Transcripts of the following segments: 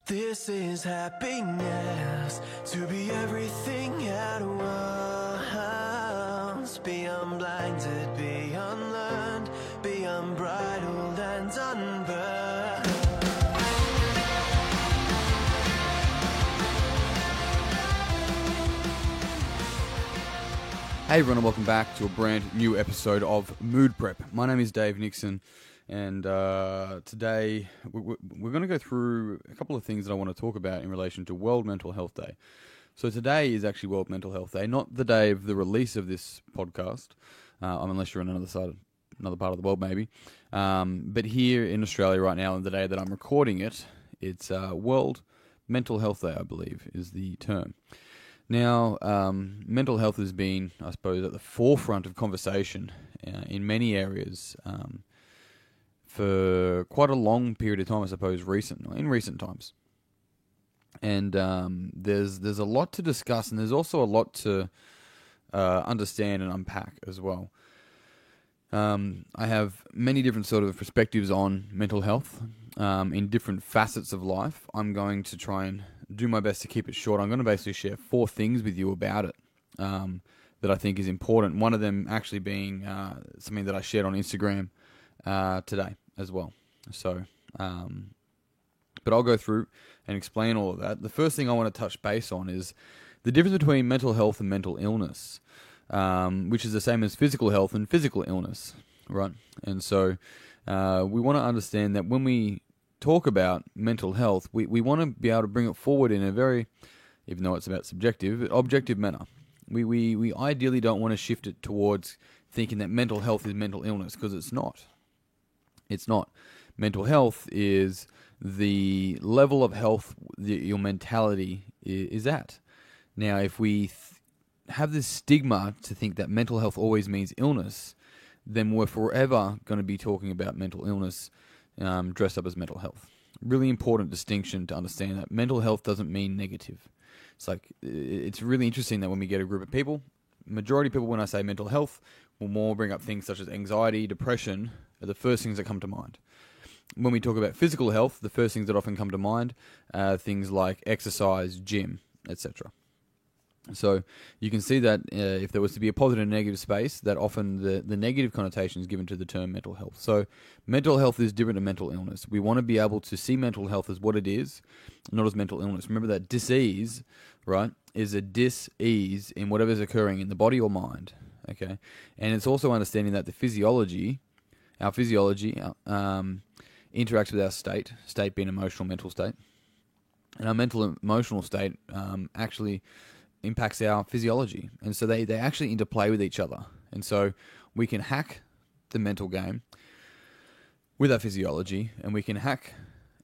This is happiness, to be everything at once. Be unblinded, be unlearned, be unbridled and unburned. Hey everyone, and welcome back to a brand new episode of Mood Prep. My name is Dave Nixon, and today we're going to go through a couple of things that I want to talk about in relation to World Mental Health Day. So today is actually World Mental Health Day, not the day of the release of this podcast, unless you're on another part of the world maybe. But here in Australia right now, on the day that I'm recording it, it's World Mental Health Day, I believe, is the term. Now, mental health has been, I suppose, at the forefront of conversation in many areas for quite a long period of time, I suppose, in recent times. And there's a lot to discuss, and there's also a lot to understand and unpack as well. I have many different sort of perspectives on mental health in different facets of life. I'm going to try and do my best to keep it short. I'm going to basically share 4 things with you about it that I think is important. One of them actually being something that I shared on Instagram today as well. So, but I'll go through and explain all of that. The first thing I want to touch base on is the difference between mental health and mental illness, which is the same as physical health and physical illness, right? And so we want to understand that when we talk about mental health, we want to be able to bring it forward in a very, even though it's about subjective, objective manner. We ideally don't want to shift it towards thinking that mental health is mental illness, because it's not. It's not. Mental health is the level of health that your mentality is at. Now, if we have this stigma to think that mental health always means illness, then we're forever going to be talking about mental illness dressed up as mental health. Really important distinction to understand that mental health doesn't mean negative. It's really interesting that when we get a group of people, majority of people, when I say mental health, will more bring up things such as anxiety, depression, are the first things that come to mind. When we talk about physical health, the first things that often come to mind are things like exercise, gym, etc. So you can see that if there was to be a positive and negative space, that often the negative connotation is given to the term mental health. So mental health is different to mental illness. We want to be able to see mental health as what it is, not as mental illness. Remember that dis-ease, right, is a dis-ease in whatever's occurring in the body or mind, okay? And it's also understanding that our physiology interacts with our state being emotional, mental state. And our mental emotional state actually impacts our physiology, and so they actually interplay with each other. And so we can hack the mental game with our physiology, and we can hack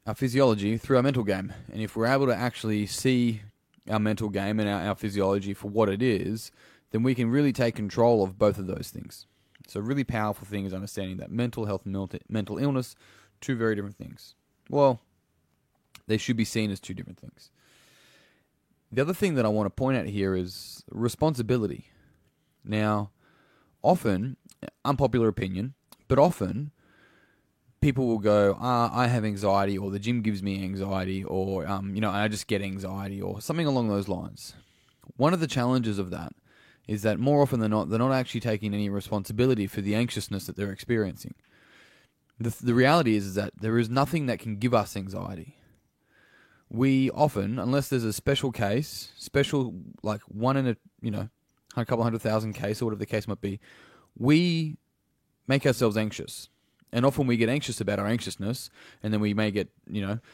our physiology through our mental game. And if we're able to actually see our mental game and our physiology for what it is, then we can really take control of both of those things. So a really powerful thing is understanding that mental health and mental illness, 2 very different things. Well, they should be seen as 2 different things. The other thing that I want to point out here is responsibility. Now, often, unpopular opinion, but often people will go, I have anxiety, or the gym gives me anxiety, or I just get anxiety, or something along those lines. One of the challenges of that is that more often than not, they're not actually taking any responsibility for the anxiousness that they're experiencing. The reality is that there is nothing that can give us anxiety. We often, unless there's a special case, like one in a couple 100,000 case, or whatever the case might be, we make ourselves anxious. And often we get anxious about our anxiousness, and then we may get,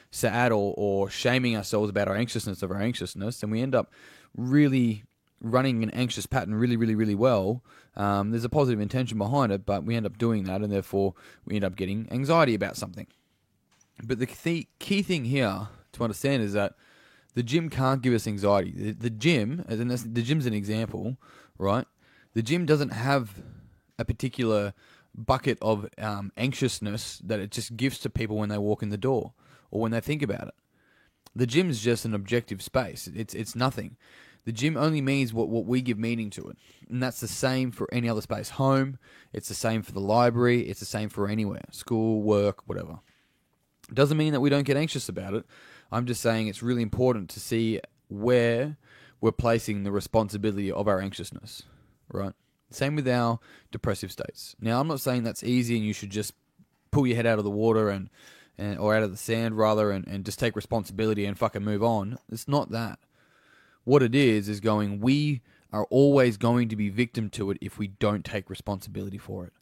sad or shaming ourselves about our anxiousness, and we end up really running an anxious pattern really, really, really well. There's a positive intention behind it, but we end up doing that, and therefore we end up getting anxiety about something. But the key thing here to understand is that the gym can't give us anxiety. The gym, the gym's an example, right? The gym doesn't have a particular bucket of anxiousness that it just gives to people when they walk in the door or when they think about it. The gym's just an objective space. It's nothing. The gym only means what we give meaning to it. And that's the same for any other space. Home, it's the same for the library, it's the same for anywhere. School, work, whatever. It doesn't mean that we don't get anxious about it. I'm just saying it's really important to see where we're placing the responsibility of our anxiousness, right? Same with our depressive states. Now, I'm not saying that's easy and you should just pull your head out of the water and or out of the sand rather and just take responsibility and fucking move on. It's not that. What it is going, we are always going to be victim to it if we don't take responsibility for it.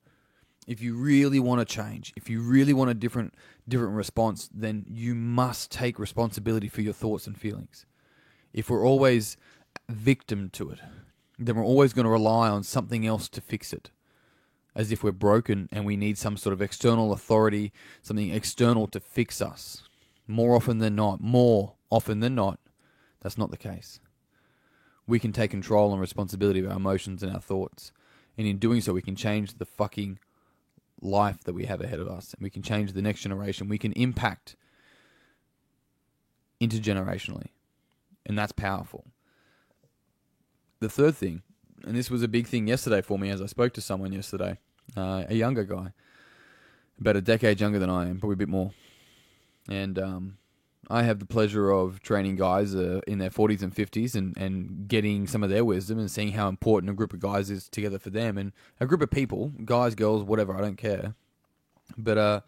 If you really want to change, if you really want a different response, then you must take responsibility for your thoughts and feelings. If we're always victim to it, then we're always going to rely on something else to fix it. As if we're broken and we need some sort of external authority, something external to fix us. More often than not, that's not the case. We can take control and responsibility of our emotions and our thoughts. And in doing so, we can change the fucking life that we have ahead of us. And we can change the next generation. We can impact intergenerationally. And that's powerful. The third thing, and this was a big thing yesterday for me as I spoke to someone yesterday, a younger guy, about a decade younger than I am, probably a bit more. And I have the pleasure of training guys in their 40s and 50s and getting some of their wisdom and seeing how important a group of guys is together for them. And a group of people, guys, girls, whatever, I don't care. But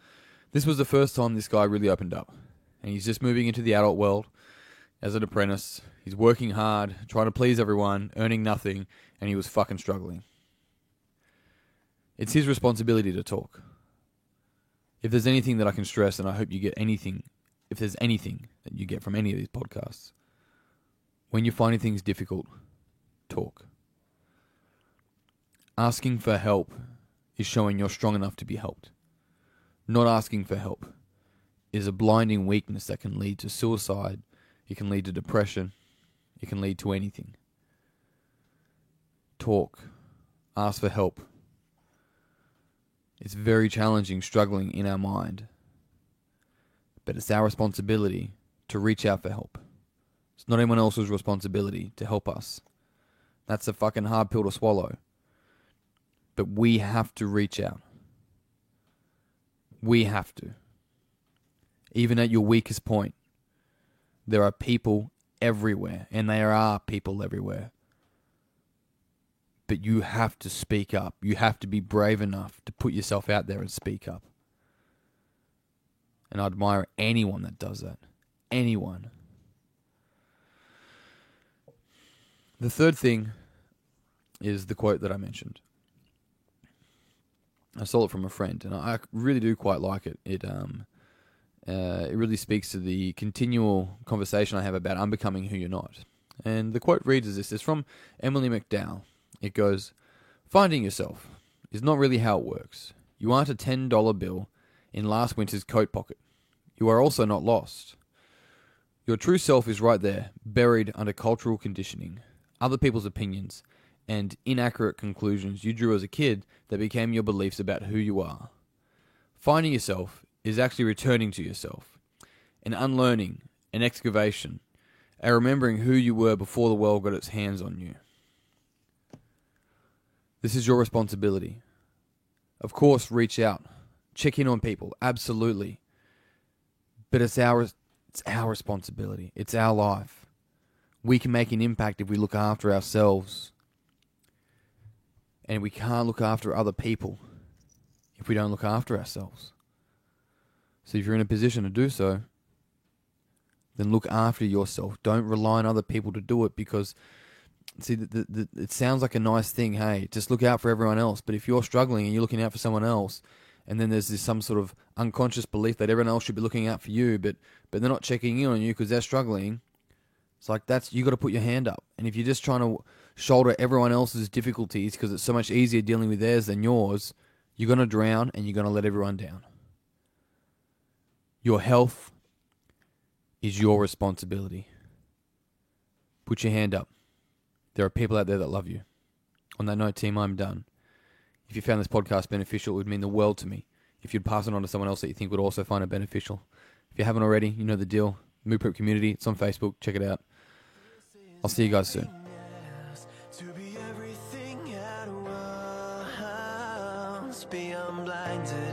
this was the first time this guy really opened up. And he's just moving into the adult world as an apprentice. He's working hard, trying to please everyone, earning nothing, and he was fucking struggling. It's his responsibility to talk. If there's anything that I can stress, and I hope you get anything, if there's anything that you get from any of these podcasts, when you're finding things difficult, talk. Asking for help is showing you're strong enough to be helped. Not asking for help is a blinding weakness that can lead to suicide, it can lead to depression, it can lead to anything. Talk. Ask for help. It's very challenging struggling in our mind. But it's our responsibility to reach out for help. It's not anyone else's responsibility to help us. That's a fucking hard pill to swallow. But we have to reach out. We have to. Even at your weakest point, there are people everywhere, and there are people everywhere. But you have to speak up. You have to be brave enough to put yourself out there and speak up. And I admire anyone that does that. Anyone. The third thing is the quote that I mentioned. I stole it from a friend, and I really do quite like it. It really speaks to the continual conversation I have about unbecoming who you're not. And the quote reads as this. It's from Emily McDowell. It goes, "Finding yourself is not really how it works. You aren't a $10 bill in last winter's coat pocket. You are also not lost. Your true self is right there, buried under cultural conditioning, other people's opinions, and inaccurate conclusions you drew as a kid that became your beliefs about who you are. Finding yourself is actually returning to yourself, an unlearning, an excavation, a remembering who you were before the world got its hands on you. This is your responsibility. Of course, reach out. Check in on people. Absolutely. But it's our responsibility. It's our life. We can make an impact if we look after ourselves. And we can't look after other people if we don't look after ourselves. So if you're in a position to do so, then look after yourself. Don't rely on other people to do it because... See, it sounds like a nice thing, hey, just look out for everyone else. But if you're struggling and you're looking out for someone else, and then there's some sort of unconscious belief that everyone else should be looking out for you, but they're not checking in on you because they're struggling, it's like you got to put your hand up. And if you're just trying to shoulder everyone else's difficulties because it's so much easier dealing with theirs than yours, you're going to drown and you're going to let everyone down. Your health is your responsibility. Put your hand up. There are people out there that love you. On that note, team, I'm done. If you found this podcast beneficial, it would mean the world to me. If you'd pass it on to someone else that you think would also find it beneficial. If you haven't already, you know the deal. Mood Prep Community. It's on Facebook. Check it out. I'll see you guys soon. To be everything at once, be unblinded.